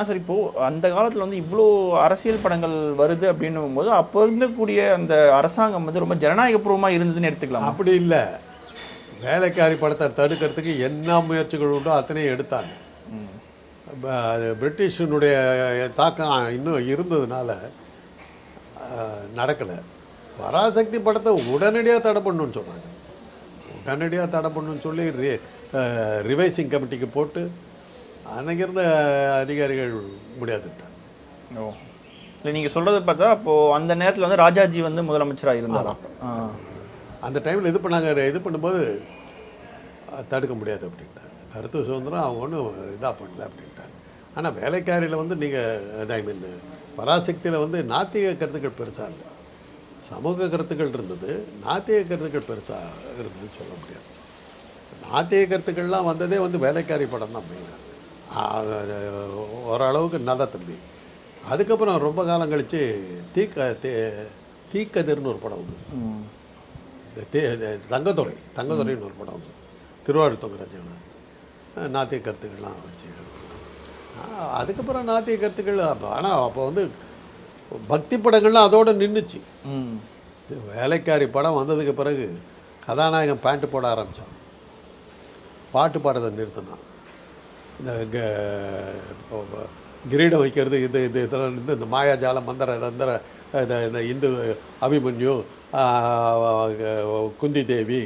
Sir இப்போது அந்த காலத்தில் வந்து இவ்வளோ அரசியல் படங்கள் வருது அப்படின்னும் போது அப்போ இருந்தக்கூடிய அந்த அரசாங்கம் வந்து ரொம்ப ஜனநாயகபூர்வமாக இருந்ததுன்னு எடுத்துக்கலாம். அப்படி இல்லை, வேலைக்காரி படத்தை தடுக்கிறதுக்கு என்ன முயற்சிகள் உண்டோ அத்தனையும் எடுத்தாங்க. அது பிரிட்டிஷினுடைய தாக்கம் இன்னும் இருந்ததுனால நடக்கலை. பராசக்தி படத்தை உடனடியாக தடை பண்ணணும்னு சொன்னாங்க. உடனடியாக தடை பண்ணணும்னு சொல்லி ரிவைசிங் கமிட்டிக்கு போட்டு அன்றைக்கி இருந்த அதிகாரிகள் முடியாதுட்டாங்க. ஓ இல்லை, நீங்கள் சொல்கிறத பார்த்தா அப்போது அந்த நேரத்தில் வந்து ராஜாஜி வந்து முதலமைச்சராக இருந்தாரா? அந்த டைமில் இது பண்ணும்போது தடுக்க முடியாது அப்படின்ட்டாங்க. கருத்து சுதந்திரம் அவங்க ஒன்றும் இதாக பண்ணல அப்படின்ட்டாங்க. ஆனால் வேலைக்காரியில் வந்து நீங்கள் ஐ மீன் பராசக்தியில் வந்து நாத்திக கருத்துக்கள் பெருசாக இல்லை, சமூக கருத்துக்கள் இருந்தது. நாத்திக கருத்துக்கள் பெருசாக இருந்ததுன்னு சொல்ல முடியாது. நாத்திக கருத்துக்கள்லாம் வந்ததே வந்து வேலைக்காரி படம் தான் மெயினாக, ஓரளவுக்கு நல்ல தம்பி. அதுக்கப்புறம் ரொம்ப காலம் கழித்து தீக்கதிர்னு ஒரு படம் வந்து, தங்கத்துறைன்னு ஒரு படம் வந்து திருவாரூர் தொங்கராஜன் நாத்திய கருத்துக்கள்லாம் வச்சு. அதுக்கப்புறம் நாத்திய கருத்துக்கள் ஆனால் அப்போ வந்து பக்தி படங்கள்லாம் அதோடு நின்றுச்சு. வேலைக்காரி படம் வந்ததுக்கு பிறகு கதாநாயகன் பேண்ட்டு போட ஆரம்பித்தான், பாட்டு பாடுறதை நிறுத்தினான். இந்த கிரீடம் வைக்கிறது இதெல்லாம் இந்த மாயாஜால மந்திர தந்திர இந்த இந்து அபிமன்யு குந்தி தேவி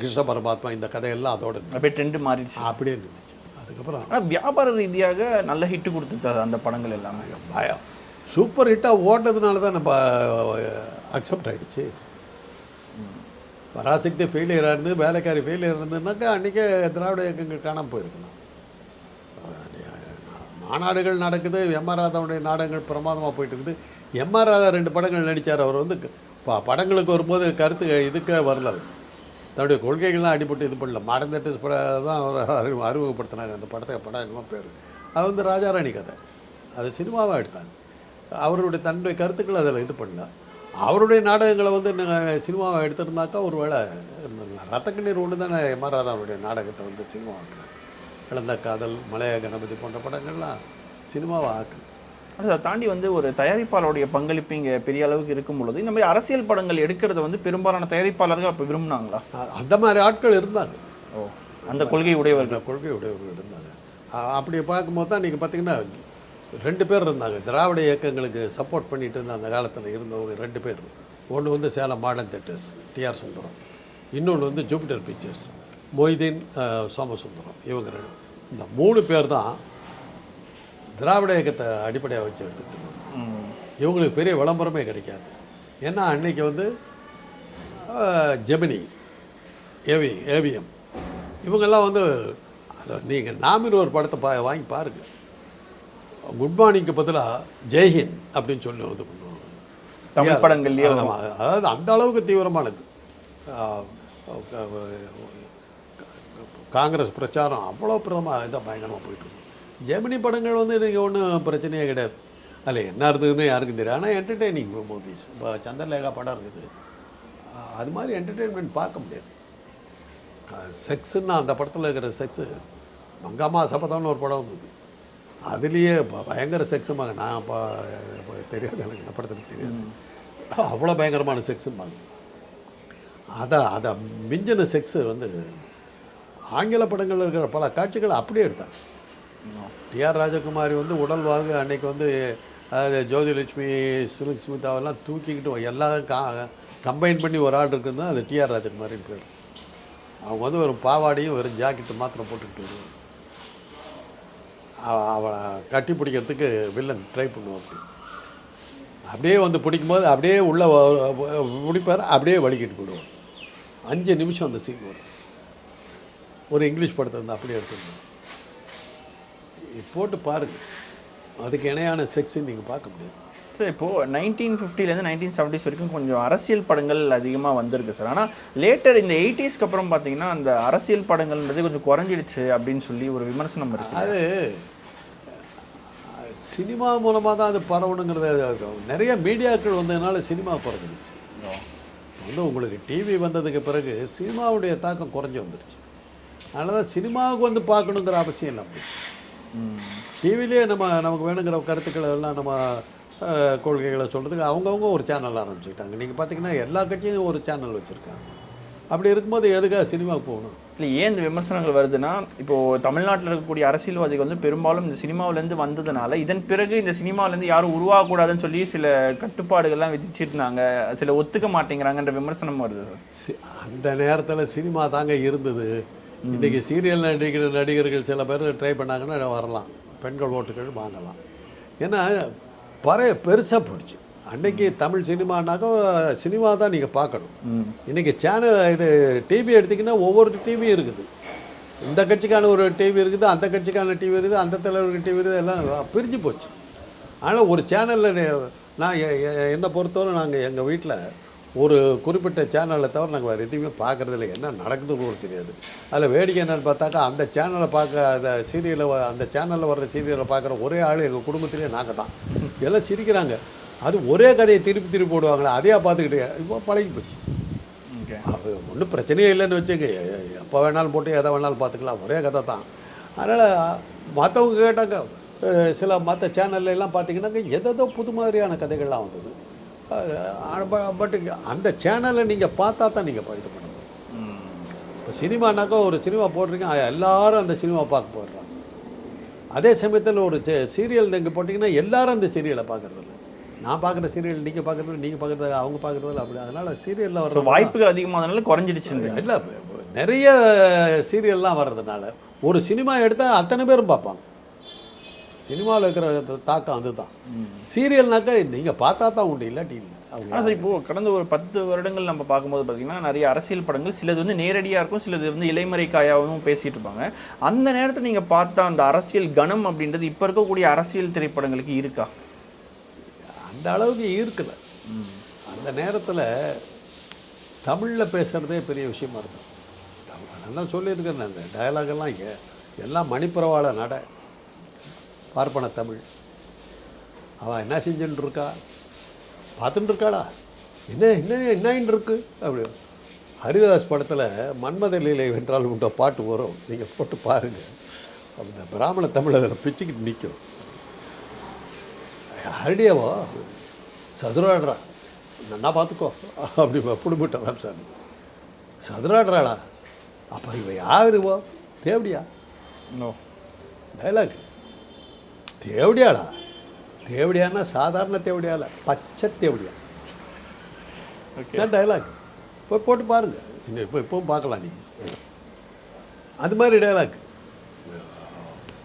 கிருஷ்ண பரமாத்மா இந்த கதையெல்லாம் அதோட அப்படியே ட்ரெண்டு மாறிடுச்சு. அப்படியே இருந்துச்சு. அதுக்கப்புறம் ஆனால் வியாபார ரீதியாக நல்ல ஹிட்டு கொடுத்துருக்காது அந்த படங்கள் எல்லாமே. சூப்பர் ஹிட்டாக ஓட்டதுனால தான் நம்ம அக்செப்ட் ஆகிடுச்சு. பராசக்தி ஃபெயிலியராக இருந்து வேலைக்காரி ஃபெயிலியர் இருந்ததுனாக்கா அன்றைக்கே திராவிட இயக்கங்கள் காணாமல் போயிருக்கணும். மாநாடுகள் நடக்குது, எம்ஆர் ராதாவுடைய நாடகங்கள் பிரமாதமாக போயிட்டு இருக்குது. எம்ஆர் ராதா 2 படங்கள் நடித்தார். அவர் வந்து படங்களுக்கு வரும்போது கருத்து இதுக்கே வரல, தன்னுடைய கொள்கைகள்லாம் அடிபட்டு இது பண்ணல. மாடர்ன் தேட்டர்ஸ் படம் தான் அவர் அறிமுகப்படுத்தினாங்க. அந்த படம் என்னமோ பேர், அது வந்து ராஜாராணி கதை, அது சினிமாவாக எடுத்தாங்க. அவருடைய தன்னுடைய கருத்துக்கள் அதில் இது பண்ணல. அவருடைய நாடகங்களை வந்து சினிமாவை எடுத்திருந்தாக்கா ஒரு வேளை ரத்தக்கண்ணீர் ஒன்று தானே எம்ஆர் ராதாவுடைய நாடகத்தை வந்து சினிமாவாக்கினாங்க. இழந்த காதல், மலைய கணபதி போன்ற படங்கள்லாம் சினிமாவை ஆக்குது. அதை தாண்டி வந்து ஒரு தயாரிப்பாளருடைய பங்களிப்பு இங்கே பெரிய அளவுக்கு இருக்கும் பொழுது இந்த மாதிரி அரசியல் படங்கள் எடுக்கிறத வந்து பெரும்பாலான தயாரிப்பாளர்கள் அப்போ விரும்பினாங்களா? அந்த மாதிரி ஆட்கள் இருந்தாங்க. ஓ, அந்த கொள்கை உடையவர்கள் இருந்தாங்க. அப்படி பார்க்கும்போது தான் நீங்கள் பார்த்தீங்கன்னா 2 பேர் இருந்தாங்க திராவிட இயக்கங்களுக்கு சப்போர்ட் பண்ணிட்டு இருந்த அந்த காலத்தில் இருந்தவங்க 2 பேர். ஒன்று வந்து Salem Modern Theatres TR Sundaram, இன்னொன்று வந்து ஜூபிட்டர் பிக்சர்ஸ் மொய்தீன் சோமசுந்தரம். இவங்க இந்த 3 பேர் தான் திராவிட இயக்கத்தை அடிப்படையாக வச்சு எடுத்துக்கிட்டு இவங்களுக்கு பெரிய விளம்பரமே கிடைக்காது. ஏன்னா அன்னைக்கு வந்து ஜெமினி, ஏவிஎம் இவங்கெல்லாம் வந்து அதை நீங்கள் நாமினி ஒரு படத்தை வாங்கி பாருங்கள். குட் மார்னிங்க்கு பதிலாக ஜெய்ஹிந்த் அப்படின்னு சொல்லி வந்து பண்ணுவாங்க தமிழ் படங்கள்லேயே. அதாவது அந்த அளவுக்கு தீவிரமானது. காங்கிரஸ் பிரச்சாரம் அவ்வளோ பிரதமாக இதாக பயங்கரமாக போயிட்டுருக்கு. ஜெமினி படங்கள் வந்து நீங்கள் ஒன்றும் பிரச்சனையே கிடையாது, அதில் என்ன இருந்ததுன்னு யாருக்கும் தெரியாது. ஆனால் என்டர்டெய்னிங் மூவிஸ். இப்போ சந்திரலேகா படம் இருக்குது, அது மாதிரி என்டர்டெயின்மெண்ட் பார்க்க முடியாது. செக்ஸுன்னா அந்த படத்தில் இருக்கிற செக்ஸு, மங்கம்மா சபதம்னு ஒரு படம் வந்தது, அதுலேயே பயங்கர செக்ஸுமாங்க. நான் இப்போ தெரியாது, எனக்கு இந்த படத்துக்கு தெரியாது. அவ்வளோ பயங்கரமான செக்ஸும்பாங்க. அதை மிஞ்சின செக்ஸு வந்து ஆங்கில படங்களில் இருக்கிற பல காட்சிகள் அப்படியே எடுத்தாங்க. டிஆர் ராஜகுமாரி வந்து உடல் வாகு அன்னைக்கு வந்து அதாவது ஜோதிலட்சுமி, சிலுக் ஸ்மிதாவெல்லாம் தூக்கிக்கிட்டு எல்லாம் கம்பைன் பண்ணி ஒரு ஆள் இருக்குதுன்னா அது டிஆர் ராஜகுமாரின்னு பேர். அவங்க வந்து ஒரு பாவாடையும் ஒரு ஜாக்கெட்டு மாத்திரம் போட்டுக்கிட்டு வருவாங்க. அவளை கட்டி பிடிக்கிறதுக்கு வில்லன் ட்ரை பண்ணுவோம். அப்படியே வந்து பிடிக்கும்போது அப்படியே உள்ளே பிடிப்பார், அப்படியே வலிக்கிட்டு போயிடுவோம். 5 நிமிஷம் அந்த சீன் வரும். ஒரு இங்கிலீஷ் படத்தை வந்து அப்படியே எடுத்துருந்தோம். போட்டு பாருங்கள், அதுக்கு இணையான செக்ஸுன்னு நீங்கள் பார்க்க முடியாது. சார் இப்போது 1950லேருந்து 1970s வரைக்கும் கொஞ்சம் அரசியல் படங்கள் அதிகமாக வந்திருக்கு சார். ஆனால் லேட்டர் இந்த 80ஸ்க்கு அப்புறம் பார்த்தீங்கன்னா அந்த அரசியல் படங்கள்ன்றது கொஞ்சம் குறைஞ்சிடுச்சு அப்படின்னு சொல்லி ஒரு விமர்சனம் இருக்குது. அது சினிமா மூலமாக தான் அது பரவணுங்கிறது. நிறைய மீடியாக்கள் வந்ததுனால சினிமா குறைஞ்சிடுச்சு. வந்து உங்களுக்கு டிவி வந்ததுக்கு பிறகு சினிமாவுடைய தாக்கம் குறைஞ்சி வந்துடுச்சு. அதனால தான் சினிமாவுக்கு வந்து பார்க்கணுங்கிற அவசியம் இல்லை. டிவிலேயே நமக்கு வேணுங்கிற கருத்துக்களை எல்லாம் நம்ம கொள்கைகளை சொல்கிறதுக்கு அவங்கவுங்க ஒரு சேனல் ஆரம்பிச்சுக்கிட்டாங்க. நீங்கள் பார்த்தீங்கன்னா எல்லா கட்சியும் ஒரு சேனல் வச்சுருக்காங்க. அப்படி இருக்கும்போது எதுக்காக சினிமாவுக்கு போகணும்? இல்லை, ஏன் இந்த விமர்சனங்கள் வருதுன்னா, இப்போது தமிழ்நாட்டில் இருக்கக்கூடிய அரசியல்வாதிகள் வந்து பெரும்பாலும் இந்த சினிமாவிலேருந்து வந்ததுனால இதன் பிறகு இந்த சினிமாவிலேருந்து யாரும் உருவாகக்கூடாதுன்னு சொல்லி சில கட்டுப்பாடுகள்லாம் விதிச்சிருந்தாங்க, சில ஒத்துக்க மாட்டேங்கிறாங்கன்ற விமர்சனம் வருது. அந்த நேரத்தில் சினிமா தாங்க இருந்தது. இன்றைக்கி சீரியல் நடிகர்கள் சில பேர் ட்ரை பண்ணாங்கன்னா வரலாம், பெண்கள் ஓட்டுகள் வாங்கலாம். ஏன்னா பெருசாக போயிடுச்சு. அன்றைக்கி தமிழ் சினிமானாக்கா சினிமா தான் நீங்கள் பார்க்கணும். இன்றைக்கி சேனல் இது டிவி எடுத்திங்கன்னா ஒவ்வொரு டிவியும் இருக்குது. இந்த கட்சிக்கான ஒரு டிவி இருக்குது, அந்த கட்சிக்கான டிவி இருக்குது, அந்த தலைவருக்கு டிவி இருக்குது, எல்லாம் பிரிஞ்சு போச்சு. ஆனால் ஒரு சேனலில் நான் என்னை பொறுத்தவரை நாங்கள் எங்கள் வீட்டில் ஒரு குறிப்பிட்ட சேனலை தவிர நாங்கள் வேறு எதுவுமே பார்க்குறதில்ல. என்ன நடக்குதுன்னு கூட தெரியாது. அதில் வேடிக்கை என்னென்னு பார்த்தாக்கா அந்த சேனலை அந்த சீரியலை அந்த சேனலில் வர்ற சீரியலை பார்க்குற ஒரே ஆள் எங்கள் குடும்பத்திலே நாங்கள் தான். எல்லாம் சிரிக்கிறாங்க. அது ஒரே கதையை திருப்பி போடுவாங்களே, அதையா பார்த்துக்கிட்டு இப்போ பழகி போச்சு. அது ஒன்றும் பிரச்சனையே இல்லைன்னு வச்சுங்க, எப்போ வேணாலும் போட்டு எதை வேணாலும் பார்த்துக்கலாம், ஒரே கதை தான். அதனால் மற்றவங்க கேட்டாங்க, சில மற்ற சேனல்லாம் பார்த்தீங்கன்னாக்க எதோ புது மாதிரியான கதைகள்லாம் வந்தது. பட் அந்த சேனலை நீங்கள் பார்த்தா தான் நீங்கள் இது பண்ணணும். இப்போ சினிமானாக்கா ஒரு சினிமா போடுறீங்க, எல்லோரும் அந்த சினிமா பார்க்க போடுறாங்க. அதே சமயத்தில் ஒரு சீரியல் நீங்கள் போட்டிங்கன்னா எல்லோரும் அந்த சீரியலை பார்க்குறதில்ல. நான் பார்க்குற சீரியல் நீங்கள் பார்க்குறது அவங்க பார்க்குறதில்ல. அப்படி அதனால் சீரியலில் வர்ற வாய்ப்புகள் அதிகமானதுனால குறைஞ்சிடுச்சு. இல்லை, நிறைய சீரியல்லாம் வர்றதுனால ஒரு சினிமா எடுத்தால் அத்தனை பேரும் பார்ப்பாங்க. சினிமாவில் இருக்கிற தாக்கம் அதுதான். சீரியல்னாக்கா நீங்கள் பார்த்தா தான் உண்டு, இல்லாட்டி இல்லை. ஆனால் இப்போது கடந்த ஒரு 10 வருடங்கள் நம்ம பார்க்கும்போது பார்த்திங்கன்னா நிறைய அரசியல் படங்கள் சிலது வந்து நேரடியாக இருக்கும், சிலது வந்து இலைமறை காயாகவும் பேசிகிட்டு இருப்பாங்க. அந்த நேரத்தில் நீங்கள் பார்த்தா அந்த அரசியல் கணம் அப்படின்றது இப்போ இருக்கக்கூடிய அரசியல் திரைப்படங்களுக்கு இருக்கா? அந்த அளவுக்கு ஈர்க்கலை. அந்த நேரத்தில் தமிழில் பேசுகிறதே பெரிய விஷயமா இருக்கும். நான் தான் சொல்லியிருக்கேன், அந்த டயலாகெல்லாம் எல்லாம் மணிப்புறவாள நட பார்ப்பன தமிழ். அவன் என்ன செஞ்சுட்டு இருக்கா, பார்த்துட்டு இருக்காளா, என்ன இருக்கு அப்படி. ஹரிதாஸ் படத்தில் மன்மத லீலை வென்றால் உண்ட பாட்டு வரும், நீங்கள் போட்டு பாருங்கள். அந்த பிராமண தமிழ் அதில் பிச்சுக்கிட்டு நிற்கும். ஹரிடியாவோ சதுராடுறா, நல்லா பார்த்துக்கோ அப்படி புடுமிட்டாராம் சார். சதுராடுறாளா, அப்போ இவன் யாருவோ தேவடியா டைலாக். தேவடியாளா, தேவடியானா சாதாரண தேவடியால, பச்சை தேவடியா டைலாக். போய் போட்டு பாருங்கள், இன்னும் இப்போவும் பார்க்கலாம் நீங்கள். அது மாதிரி டைலாக்.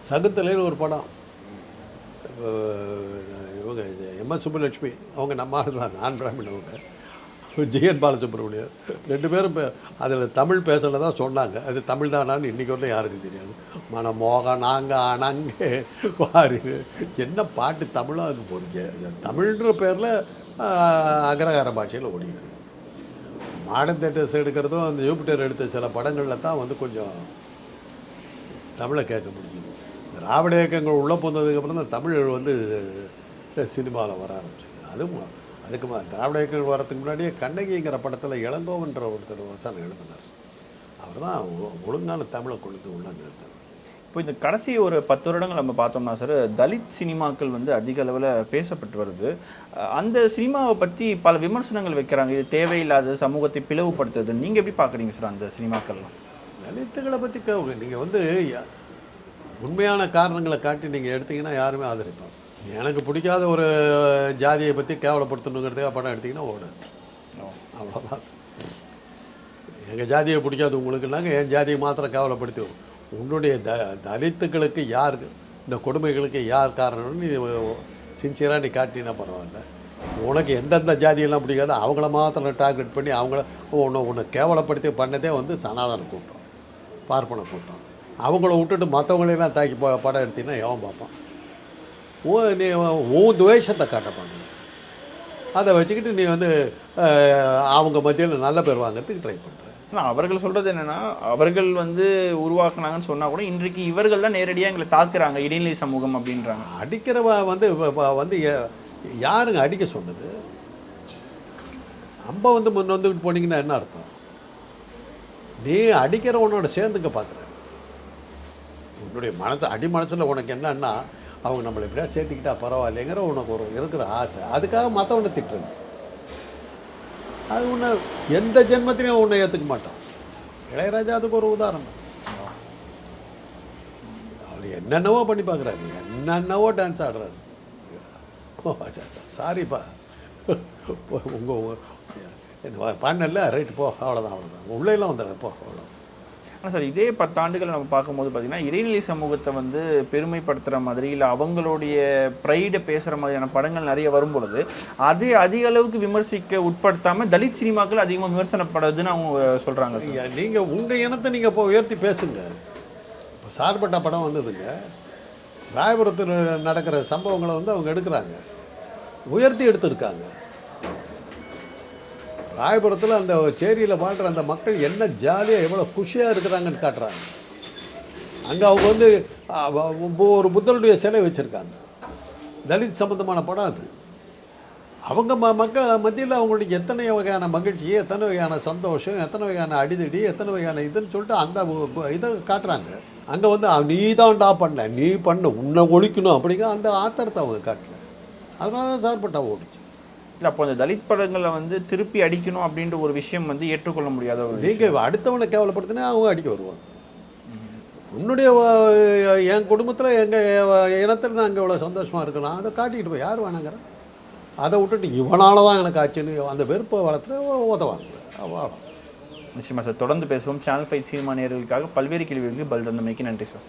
சகுந்தலைன்னு ஒரு படம், இவங்க எம்எஸ் சுப்புலட்சுமி, அவங்க நம்ம ஆள் தான், நான் பிராமின். அவங்க ஜிஎன் பாலசுப்ரமணியம், 2 பேரும் அதில் தமிழ் பேசல தான் சொன்னாங்க. அது தமிழ் தானான்னு இன்றைக்கி வரல யாருக்கும் தெரியாது. மனமோகனாங்க அணங்கு பாரு, என்ன பாட்டு தமிழாக அது போறீங்க. தமிழ்ன்ற பேரில் அகரகார பாஷையில் ஓடிட்டு மாடர்ன் தேட்டர்ஸ் எடுக்கிறதும் அந்த ஜூபிட்டர் எடுத்த சில படங்களில் தான் வந்து கொஞ்சம் தமிழை கேட்க முடியும். திராவிட இயக்கங்கள் உள்ளே போனதுக்கப்புறம் தான் தமிழ் வந்து சினிமாவில் வர ஆரம்பிச்சிது. அதுவும் அதுக்கு திராவிட இயக்கங்கள் வரதுக்கு முன்னாடியே கண்ணகிங்கிற படத்தில் இளங்கோவன்ற ஒருத்தர் வசனம் எழுதினார். அவர் தான் ஒழுங்கான தமிழை கொண்டு உள்ள நிறுத்தினார். இப்போ இந்த கடைசி ஒரு 10 வருடங்கள் நம்ம பார்த்தோம்னா சார், தலித் சினிமாக்கள் வந்து அதிக அளவில் பேசப்பட்டு வருது. அந்த சினிமாவை பற்றி பல விமர்சனங்கள் வைக்கிறாங்க, இது தேவையில்லாத, சமூகத்தை பிளவுபடுத்துது. நீங்கள் எப்படி பார்க்குறீங்க சார் அந்த சினிமாக்கள்லாம்? தலித்துகளை பற்றி நீங்கள் வந்து உண்மையான காரணங்களை காட்டி நீங்கள் எடுத்தீங்கன்னா யாருமே ஆதரிப்பாங்க. எனக்கு பிடிக்காத ஒரு ஜாதியை பற்றி கேவலப்படுத்தணுங்கிறதுக்காக படம் எடுத்திங்கன்னா ஓடாது, அவ்வளோதான். எங்கள் ஜாதியை பிடிக்காது உங்களுக்குனாங்க, என் ஜாதியை மாத்திரம் கேவலப்படுத்தி உன்னுடைய தலித்துக்களுக்கு யார் இந்த கொடுமைகளுக்கு யார் காரணம்னு நீ சின்சியராக நீ காட்டினா பரவாயில்ல. உனக்கு எந்தெந்த ஜாதியெல்லாம் பிடிக்காது அவங்கள மாத்திரம் டார்கெட் பண்ணி அவங்கள உன்னை கேவலப்படுத்தி பண்ணதே வந்து சனாதன கூட்டம், பார்ப்பன கூட்டம். அவங்கள விட்டுட்டு மற்றவங்களெல்லாம் தாக்கி படம் எடுத்தீங்கன்னா எவன் பார்ப்பான்? நீ உன் துவேஷத்தை காட்டப்பாங்க. அதை வச்சுக்கிட்டு நீ வந்து அவங்க மத்தியில் நல்ல பேர் வாங்கிறதுக்கு ட்ரை பண்ணுற. ஆனால் அவர்கள் சொல்கிறது என்னென்னா, அவர்கள் வந்து உருவாக்குனாங்கன்னு சொன்னால் கூட இன்றைக்கு இவர்கள் தான் நேரடியாக எங்களை தாக்குறாங்க, இடைநிலை சமூகம் அப்படின்றாங்க. அடிக்கிறவ வந்து யாருங்க அடிக்க சொன்னது? அம்பை வந்து முன் வந்துக்கிட்டு போனீங்கன்னா என்ன அர்த்தம்? நீ அடிக்கிறவனோட சேர்ந்துக்க பார்க்குற. உன்னுடைய மனசு அடி மனசில் உனக்கு என்னன்னா அவங்க நம்மளை எப்படியா சேர்த்துக்கிட்டா பரவாயில்லைங்கிற உனக்கு ஒரு இருக்கிற ஆசை. அதுக்காக மற்றவனை திட்டுறது. அது உன்னை எந்த ஜென்மத்திலையும் உன்னை ஏற்றுக்க மாட்டான். இளையராஜா அதுக்கு ஒரு உதாரணம். அவர் என்னென்னவோ பண்ணி பார்க்குறாரு, என்னென்னவோ டான்ஸ் ஆடுறாரு. சாரிப்பா உங்கள் பாடினல ரைட்டு போ, அவ்வளோதான் உள்ளேலாம் வந்துடுறது போ, அவ்வளோதான். ஆனால் சார் இதே 10 ஆண்டுகள் நம்ம பார்க்கும்போது பார்த்தீங்கன்னா இறைநிலை சமூகத்தை வந்து பெருமைப்படுத்துகிற மாதிரி இல்லை அவங்களுடைய ப்ரைடை பேசுகிற மாதிரியான படங்கள் நிறைய வரும்பொழுது அது அதிக அளவுக்கு விமர்சிக்க உட்படுத்தாமல் தலித் சினிமாக்கள் அதிகமாக விமர்சனப்படுதுன்னு அவங்க சொல்கிறாங்க. நீங்கள் உங்கள் இனத்தை நீங்கள் இப்போ உயர்த்தி பேசுங்க. இப்போ சார்பட்ட படம் வந்ததுங்க, ராயபுரத்தில் நடக்கிற சம்பவங்களை வந்து அவங்க எடுக்கிறாங்க, உயர்த்தி எடுத்திருக்காங்க. ராயபுரத்தில் அந்த சேரியில் வாழ்கிற அந்த மக்கள் என்ன ஜாலியாக எவ்வளோ குஷியாக இருக்கிறாங்கன்னு காட்டுறாங்க. அங்கே அவங்க வந்து ஒரு புத்தருடைய சிலை வச்சுருக்காங்க. தலித் சம்மந்தமான படம் அது. அவங்க மக்கள் மத்தியில் அவங்களுக்கு எத்தனை வகையான மகிழ்ச்சி, எத்தனை வகையான சந்தோஷம், எத்தனை வகையான அடிதடி, எத்தனை வகையான இதுன்னு சொல்லிட்டு அந்த இதை காட்டுறாங்க. அங்கே வந்து நீ தான்டா பண்ண, நீ பண்ண, உன்னை ஒழிக்கணும் அப்படிங்கிற அந்த ஆத்திரத்தை அவங்க காட்டல. அதனால தான் சார்பட்டா ஓடிச்சு. இல்லை அப்போ அந்த தலித் படங்களை வந்து திருப்பி அடிக்கணும் அப்படின்ற ஒரு விஷயம் வந்து ஏற்றுக்கொள்ள முடியாத ஒரு நீங்கள் அடுத்தவனை கேவலப்படுத்தினா அவங்க அடிக்க வருவாங்க. உன்னுடைய என் குடும்பத்தில் எங்கள் இனத்தில் நாங்கள் இவ்வளோ சந்தோஷமாக இருக்கிறோம், அதை காட்டிக்கிட்டு போய் யார் வேணாங்கிறேன். அதை விட்டுட்டு இவனால தான் எனக்கு ஆச்சுன்னு அந்த வெறுப்பை வளர்த்துற உதவாங்க. அவ்வளோ. நிச்சயமாக சார், தொடர்ந்து பேசுவோம். சேனல் 5 சினிமா நேயர்களுக்காக பல்வேறு கேள்விகளுக்கு பதில் தந்தமைக்கு நன்றி சார்.